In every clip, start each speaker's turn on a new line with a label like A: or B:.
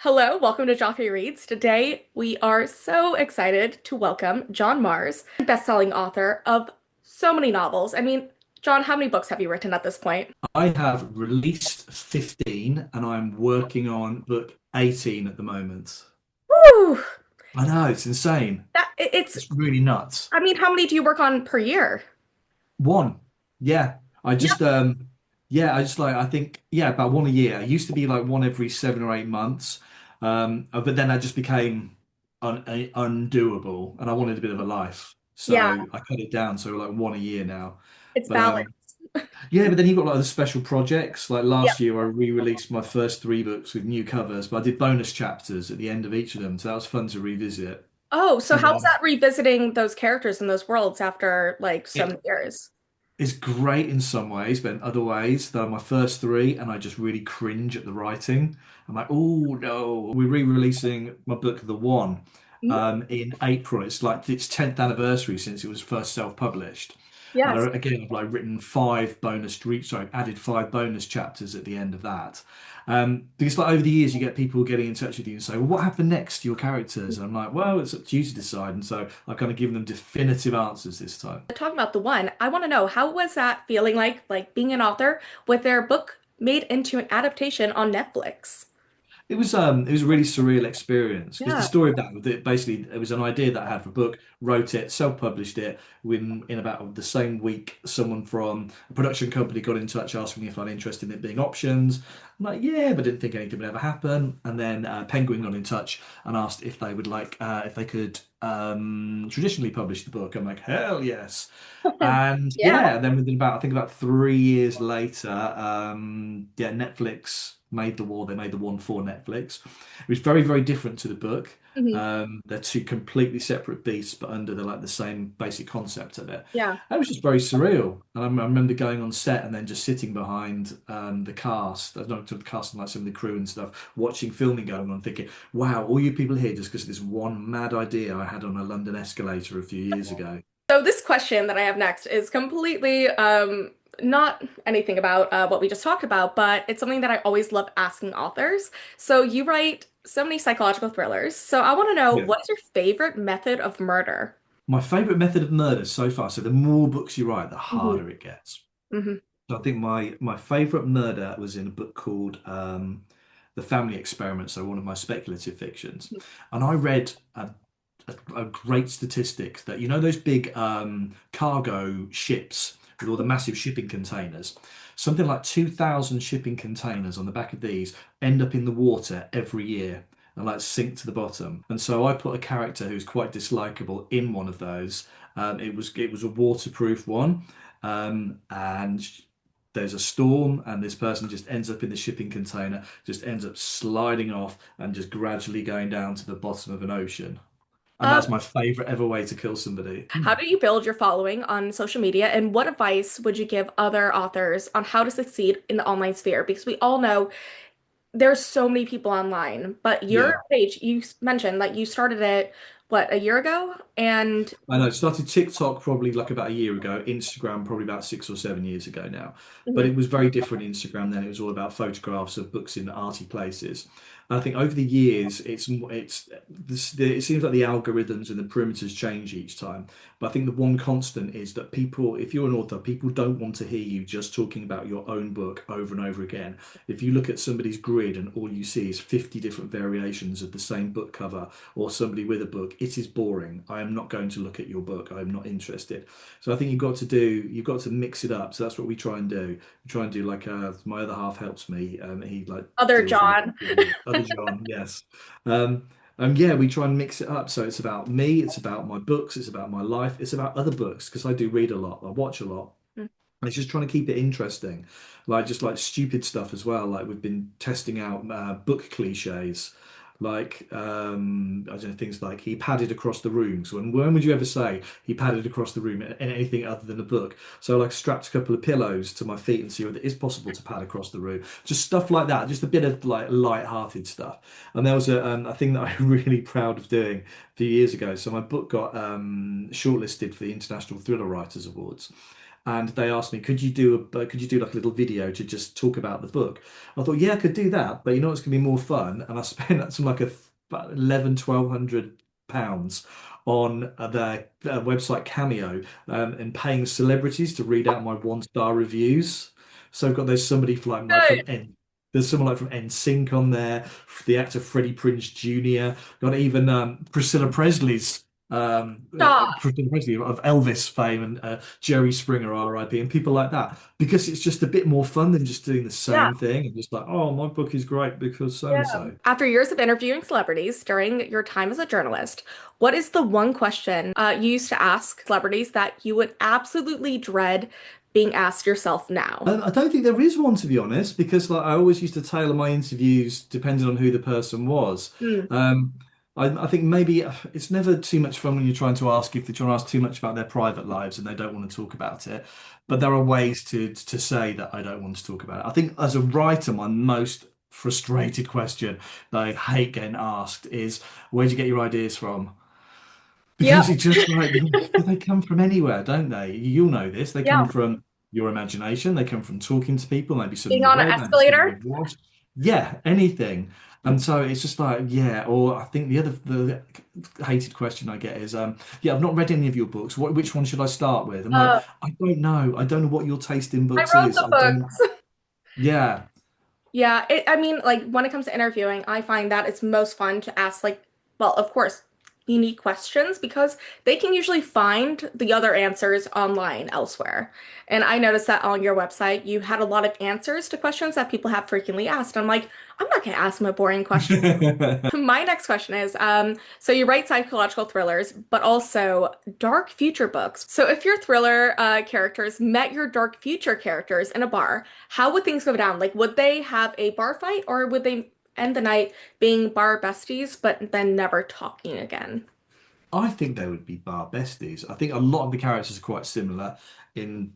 A: Hello, welcome to Joffe Reads. Today we are so excited to welcome John Mars, best-selling author of so many novels. John, how many books have you written at this point?
B: I have released 15 and I'm working on book 18 at the moment.
A: Woo!
B: I know, it's insane.
A: It's
B: It's really nuts.
A: how many do you work on per year?
B: One. Yeah. I
A: Yeah.
B: just yeah, I just like I think yeah, about one a year. It used to be like one every 7 or 8 months. But then that just became undoable and I wanted a bit of a life.
A: Yeah,
B: So I cut it down so like one a year now.
A: it's
B: But
A: balance.
B: Yeah, but then you've got like the special projects. Like
A: Yeah.
B: last year, I re-released my first three books with new covers, but I did bonus chapters at the end of each of them, so that was fun to revisit.
A: Oh, so
B: And
A: how's that revisiting those characters in those worlds after like so many
B: it
A: years?
B: is great in some ways, but in other ways, they're my first three, and I just really cringe at the writing. I'm like, oh no, we're re-releasing my book, The One,
A: Mhm.
B: in April. It's like its 10th anniversary since it was first self-published. And
A: Yes.
B: again, I've like written sorry, added five bonus chapters at the end of that. Because like over the years, you get people getting in touch with you and say, "Well, what happened next to your characters?" And I'm like, "Well, it's up to you to decide." And so I've kind of given them definitive answers this time.
A: Talking about the one, I want to know how was that feeling like being an author with their book made into an adaptation on Netflix?
B: It was a really surreal experience because the
A: Yeah.
B: story of that basically it was an idea that I had for a book, wrote it, self-published it. In about the same week, someone from a production company got in touch asking me if I'm interested in it being options. I'm like, yeah, but didn't think anything would ever happen. And then Penguin got in touch and asked if they would like if they could traditionally publish the book. I'm like, hell yes. And
A: Yeah.
B: yeah, and then within about I think about 3 years later, yeah, Netflix made the war. They made the one for Netflix. It was very, very different to the book.
A: Mhm.
B: They're two completely separate beasts, but under the same basic concept of it.
A: Yeah.
B: And it was just very surreal. And I remember going on set and then just sitting behind the cast, not the cast and like some of the crew and stuff, watching filming going on, thinking, "Wow, all you people here just because of this one mad idea I had on a London escalator a few years ago."
A: So this question that I have next is completely not anything about what we just talked about, but it's something that I always love asking authors. So you write so many psychological thrillers. So I want to know
B: Yeah.
A: what is your favorite method of murder?
B: My favorite method of murder so far. So the more books you write, the
A: Hmm.
B: harder it gets.
A: Hmm.
B: So I think my favorite murder was in a book called The Family Experiment. So one of my speculative fictions, and I read a great statistic that those big cargo ships with all the massive shipping containers. Something like 2,000 shipping containers on the back of these end up in the water every year and like sink to the bottom. And so I put a character who's quite dislikable in one of those. It was a waterproof one, and there's a storm, and this person just ends up in the shipping container, just ends up sliding off and just gradually going down to the bottom of an ocean. And
A: Um,
B: that's my favorite ever way to kill somebody.
A: how do you build your following on social media, and what advice would you give other authors on how to succeed in the online sphere? Because we all know there's so many people online, but your
B: Yeah.
A: page, you mentioned like you started it, what, a year ago? And
B: I know. Started TikTok probably like about a year ago. Instagram probably about 6 or 7 years ago now. But
A: Mhm.
B: it was very different Instagram then. It was all about photographs of books in arty places. And I think over the years, it seems like the algorithms and the perimeters change each time. But I think the one constant is that people, if you're an author, people don't want to hear you just talking about your own book over and over again. If you look at somebody's grid and all you see is 50 different variations of the same book cover or somebody with a book, it is boring. I am not going to look at your book. I am not interested. So I think you've got to mix it up. So that's what we try and do. We try and do like my other half helps me. He like
A: Other
B: deals with
A: John.
B: other John, yes. Yeah, we try and mix it up. So it's about me, it's about my books, it's about my life, it's about other books because I do read a lot, I watch a lot. And it's just trying to keep it interesting, like just like stupid stuff as well. Like we've been testing out book cliches, like I don't know things like he padded across the room. So when would you ever say he padded across the room in anything other than a book? So like strapped a couple of pillows to my feet and see whether it is possible to pad across the room. Just stuff like that, just a bit of like light-hearted stuff. And there was a thing that I'm really proud of doing a few years ago. So my book got shortlisted for the International Thriller Writers Awards. and they asked me, could you do like a little video to just talk about the book? I thought, yeah, I could do that, but you know what's gonna be more fun? And I spent some like about 11, £1,200 on their website Cameo, and paying celebrities to read out my one-star reviews. So I've got there's somebody from
A: Good.
B: there's someone like from NSYNC on there, the actor Freddie Prinze Jr. Got even Priscilla Presley's
A: Stop.
B: Priscilla Presley of Elvis fame, and Jerry Springer R.I.P. and people like that, because it's just a bit more fun than just doing the
A: Yeah.
B: same thing and just like, oh, my book is great because so
A: Yeah.
B: and so.
A: After years of interviewing celebrities during your time as a journalist, what is the one question you used to ask celebrities that you would absolutely dread being asked yourself now?
B: I don't think there is one, to be honest, because like I always used to tailor my interviews depending on who the person was.
A: Hmm.
B: Um, I think maybe it's never too much fun when you're trying to ask if they're trying to ask too much about their private lives and they don't want to talk about it. But there are ways to say that I don't want to talk about it. I think as a writer, my most frustrated question that I hate getting asked is, where do you get your ideas from?
A: Yep.
B: Because it's just like they come from anywhere, don't they? You'll know this. They
A: Yeah.
B: come from your imagination. They come from talking to people, maybe something
A: Being
B: you've
A: on an
B: read, maybe something
A: escalator.
B: you've watched. Yeah, anything. And so it's just like, yeah. Or I think the hated question I get is, yeah, I've not read any of your books. Which one should I start with? I'm like,
A: Uh,
B: I don't know. I don't know what your taste in
A: I
B: books
A: wrote
B: is.
A: the
B: I don't.
A: books.
B: Yeah.
A: Yeah, I mean, like when it comes to interviewing, I find that it's most fun to ask, like, well, of course, unique questions because they can usually find the other answers online elsewhere. And I noticed that on your website, you had a lot of answers to questions that people have frequently asked. I'm like, I'm not going to ask them a boring question. My next question is, so you write psychological thrillers, but also dark future books. So if your thriller characters met your dark future characters in a bar, how would things go down? Like, would they have a bar fight, or would they end the night being bar besties, but then never talking again?
B: I think they would be bar besties. I think a lot of the characters are quite similar in,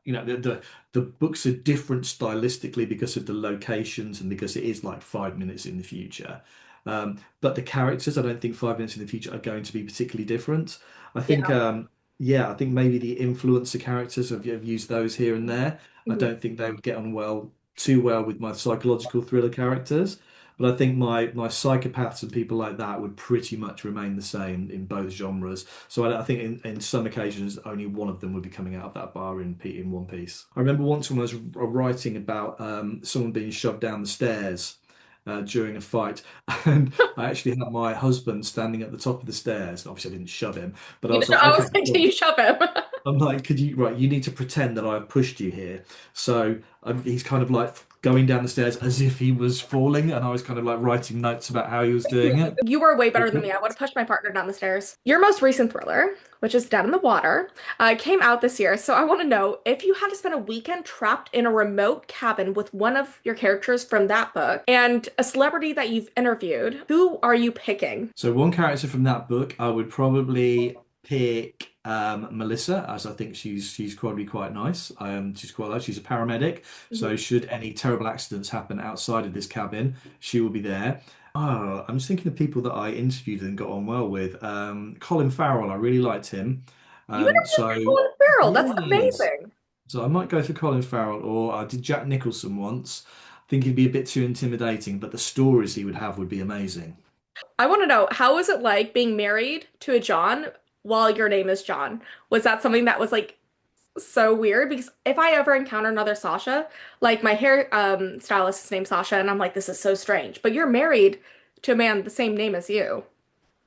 B: the books are different stylistically because of the locations and because it is like 5 minutes in the future. But the characters, I don't think 5 minutes in the future are going to be particularly different. I think,
A: Yeah.
B: yeah, I think maybe the influencer characters have used those here and there. I
A: Mhm.
B: don't think they would get on too well with my psychological thriller characters. But I think my psychopaths and people like that would pretty much remain the same in both genres. So I think in some occasions only one of them would be coming out of that bar in one piece. I remember once when I was writing about someone being shoved down the stairs during a fight, and I actually had my husband standing at the top of the stairs. Obviously, I didn't shove him, but I was like,
A: I was
B: okay,
A: like, do
B: cool.
A: you shove him?
B: I'm like, right, you need to pretend that I've pushed you here. So he's kind of like going down the stairs as if he was falling, and I was kind of like writing notes about how he was doing it.
A: You were way better than me. I would have pushed my partner down the stairs. Your most recent thriller, which is Dead in the Water, came out this year. So I want to know if you had to spend a weekend trapped in a remote cabin with one of your characters from that book and a celebrity that you've interviewed, who are you picking?
B: So one character from that book, I would probably pick Melissa, as I think she's probably quite nice. She's quite nice. She's a paramedic,
A: Mhm.
B: so should any terrible accidents happen outside of this cabin, she will be there. Oh, I'm just thinking of people that I interviewed and got on well with. Colin Farrell, I really liked him.
A: You interviewed
B: So
A: Colin Farrell. That's
B: yes,
A: amazing.
B: so I might go for Colin Farrell, or I did Jack Nicholson once. I think he'd be a bit too intimidating, but the stories he would have would be amazing.
A: I want to know, how was it like being married to a John while your name is John? Was that something that was like so weird? Because if I ever encounter another Sasha, like my hair stylist is named Sasha, and I'm like, this is so strange. But you're married to a man the same name as you.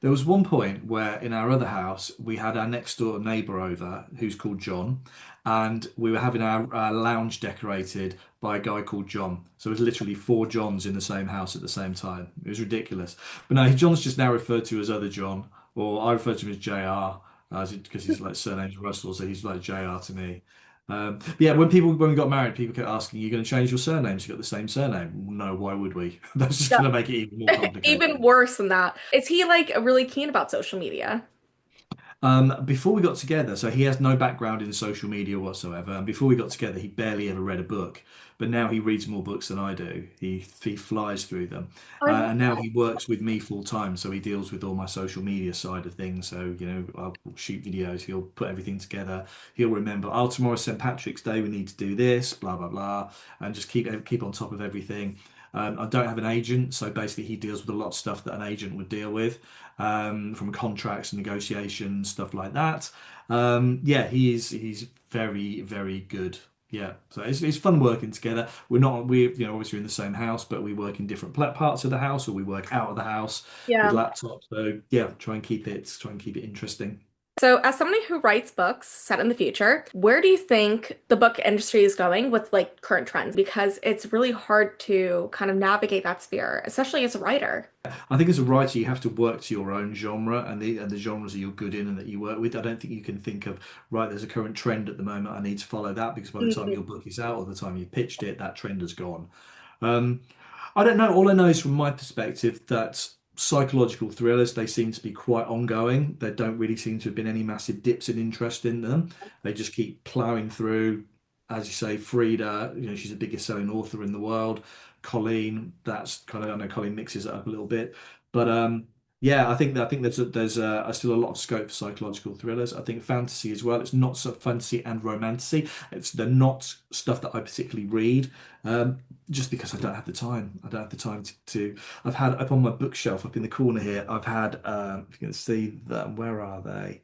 B: There was one point where in our other house we had our next door neighbour over who's called John, and we were having our lounge decorated by a guy called John. So it was literally four Johns in the same house at the same time. It was ridiculous. But no, John's just now referred to as other John, or I refer to him as JR, because his like surname's Russell, so he's like JR to me. But yeah, when we got married, people kept asking, "You going to change your surname? So you got the same surname?" No, why would we? That's just
A: Yeah.
B: going to make it even more
A: Even
B: complicated.
A: worse than that. Is he like really keen about social media?
B: Before we got together, so he has no background in social media whatsoever. And before we got together, he barely ever read a book. But now he reads more books than I do. He flies through them,
A: I love
B: and now
A: that.
B: he works with me full time. So he deals with all my social media side of things. So I'll shoot videos. He'll put everything together. He'll remember. Oh, tomorrow's St. Patrick's Day. We need to do this. Blah blah blah, and just keep on top of everything. I don't have an agent, so basically he deals with a lot of stuff that an agent would deal with, from contracts and negotiations, stuff like that. Yeah, he's very, very good. Yeah, so it's fun working together. We obviously in the same house, but we work in different parts of the house, or we work out of the house with
A: Yeah.
B: laptops. So yeah, try and keep it interesting.
A: So, as somebody who writes books set in the future, where do you think the book industry is going with like current trends? Because it's really hard to kind of navigate that sphere, especially as a writer.
B: I think as a writer, you have to work to your own genre and the genres that you're good in and that you work with. I don't think you can think of, right, there's a current trend at the moment. I need to follow that because by the time
A: Mm.
B: your book is out or the time you pitched it, that trend has gone. Um, I don't know. All I know is from my perspective that psychological thrillers, they seem to be quite ongoing. There don't really seem to have been any massive dips in interest in them. They just keep plowing through. As you say, Frida, she's the biggest selling author in the world. Colleen, that's kind of, I know Colleen mixes it up a little bit, but yeah, I think still a lot of scope for psychological thrillers. I think fantasy as well. It's not so fantasy and romantasy. They're not stuff that I particularly read, just because I don't have the time. I don't have the time to. I've had up on my bookshelf up in the corner here. I've had if you can see them. Where are they?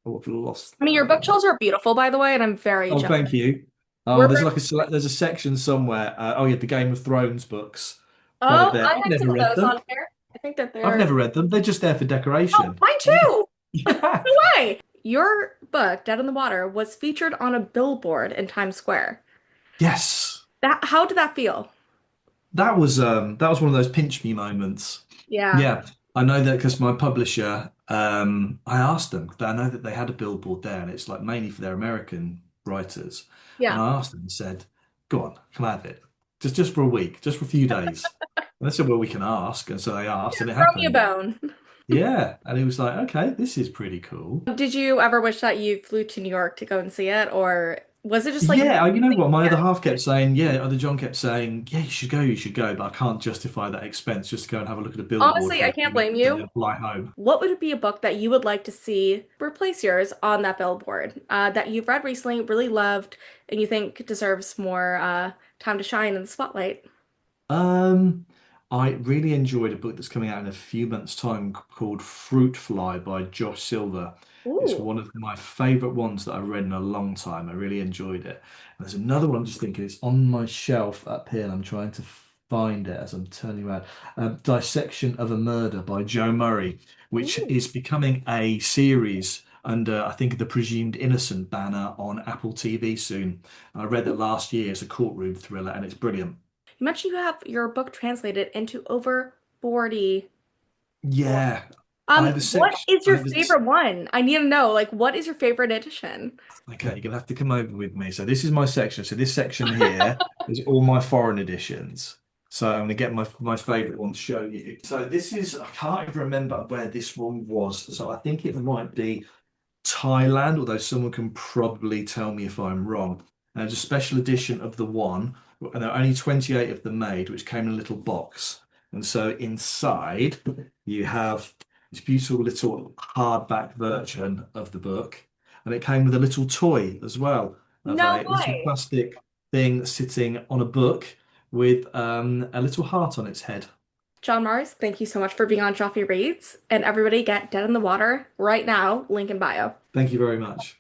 B: Oh, I've lost
A: I mean, your
B: them.
A: bookshelves are beautiful, by the way, and I'm very
B: Oh,
A: jealous.
B: thank you. Oh,
A: We're
B: there's like there's a section somewhere. Oh yeah, the Game of Thrones books that are
A: Oh,
B: there.
A: I
B: I've
A: have some
B: never
A: of
B: read
A: those
B: them.
A: on here. I think that
B: I've
A: they're
B: never read them. They're just there for
A: Oh,
B: decoration.
A: mine too.
B: Yeah.
A: No way. Your book, Dead in the Water, was featured on a billboard in Times Square.
B: Yes.
A: That how did that feel?
B: That was one of those pinch me moments.
A: Yeah.
B: Yeah. I know that because my publisher, I asked them, I know that they had a billboard there and it's like mainly for their American writers. And
A: Yeah.
B: I asked them and said, go on, come have it. Just for a week, just for a few days. And they said, well, we can ask. And so they asked and it
A: Throw me a
B: happened.
A: bone.
B: Yeah. And he was like, okay, this is pretty cool.
A: Did you ever wish that you flew to New York to go and see it, or was it just like
B: Yeah, you know what? My
A: yeah.
B: other half kept saying, yeah, other John kept saying, yeah, you should go, but I can't justify that expense just to go and have a look at a billboard
A: Honestly,
B: for
A: I
B: a few
A: can't
B: minutes
A: blame
B: and
A: you.
B: then fly home.
A: What would it be a book that you would like to see replace yours on that billboard that you've read recently, really loved, and you think deserves more time to shine in the spotlight?
B: Um, I really enjoyed a book that's coming out in a few months' time called Fruit Fly by Josh Silver. It's
A: Ooh.
B: one of my favorite ones that I've read in a long time. I really enjoyed it. And there's another one I'm just thinking it's on my shelf up here, and I'm trying to find it as I'm turning around. Dissection of a Murder by Joe Murray, which
A: Ooh.
B: is becoming a series under, I think, the Presumed Innocent banner on Apple TV soon. I read that last year. It's a courtroom thriller, and it's brilliant.
A: You mentioned you have your book translated into over 40 more.
B: Yeah, I have a
A: What
B: section.
A: is your favorite one? I need to know, like, what is your favorite edition?
B: Okay, you're gonna have to come over with me. So this is my section. So this section here is all my foreign editions. So I'm gonna get my favorite one to show you. So this is I can't even remember where this one was. So I think it might be Thailand, although someone can probably tell me if I'm wrong. And there's a special edition of the one, and there are only 28 of them made, which came in a little box. And so inside you have this beautiful little hardback version of the book, and it came with a little toy as well of
A: No
B: a little
A: way.
B: plastic thing sitting on a book with a little heart on its head.
A: John Mars, thank you so much for being on Joffe Reads. And everybody get Dead in the Water right now, link in bio.
B: Thank you very much.